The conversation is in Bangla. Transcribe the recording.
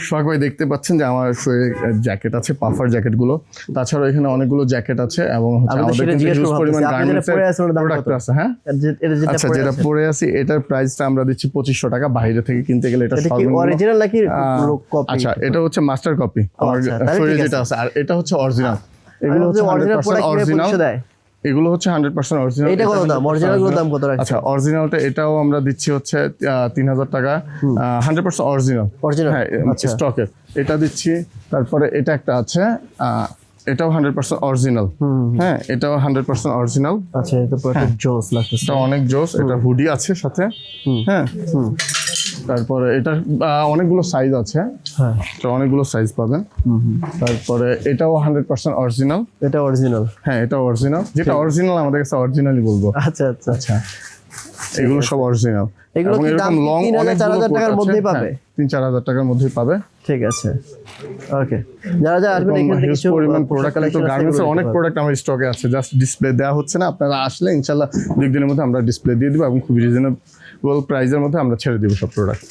সোহাগ ভাই দেখতে পাচ্ছেন যে আমার জ্যাকেট আছে, পাফার জ্যাকেটগুলো। তাছাড়া এখানে অনেকগুলো জ্যাকেট আছে এবং আমাদের কিন্তু হিউজ পরিমাণ গার্মেন্টসের প্রোডাক্ট আছে। হ্যাঁ, আচ্ছা, যেটা পরে আছি এটার প্রাইসটা আমরা দিচ্ছি 2500 টাকা। বাইরে থেকে কিনতে গেলে এটা অরিজিনাল নাকি কপি? আচ্ছা, এটা হচ্ছে মাস্টার কপি আমার শরীরে যেটা আছে, আর এটা হচ্ছে অরিজিনাল। এগুলো হচ্ছে 100% অরিজিনাল, এগুলো হচ্ছে 100% অরিজিনাল। এটা কত দাম? অরিজিনাল গুলোর দাম কত রাখছেন? আচ্ছা, অরিজিনালটা এটাও আমরা দিচ্ছি হচ্ছে 3000 টাকা, 100% অরিজিনাল। হ্যাঁ, স্টকের এটা দিচ্ছি। তারপরে এটা একটা আছে, এটাও 100% অরিজিনাল। হ্যাঁ, এটাও 100% অরিজিনাল। আচ্ছা, এটা পুরো জোস লাগতেছে, এটা অনেক জোস। এটা হুডি আছে সাথে। হ্যাঁ, তারপরে এটা অনেকগুলো সাইজ আছে। হ্যাঁ, তো অনেকগুলো সাইজ পাবেন। তারপরে এটাও 100% অরিজিনাল। এটা অরিজিনাল? হ্যাঁ, এটা অরিজিনাল। যেটা অরিজিনাল আমাদের কাছে অরিজিনালই বলবো। আচ্ছা আচ্ছা আচ্ছা, এগুলো সব অরিজিনাল। এগুলো কি দাম 3000-4000 টাকার মধ্যেই পাবে? 3-4000 টাকার মধ্যেই পাবে। ঠিক আছে, ওকে। যারা আসবেন এখান থেকে কিছু পরিমাণ প্রোডাক্ট, কিন্তু গার্মেন্টসের অনেক প্রোডাক্ট আমার স্টকে আছে, জাস্ট ডিসপ্লে দেওয়া হচ্ছে না। আপনারা আসলে ইনশাআল্লাহ 2 দিনের মধ্যে আমরা ডিসপ্লে দিয়ে দিব এবং খুব রিজনেবল প্রাইসের মধ্যে আমরা ছেড়ে দিব সব প্রোডাক্ট।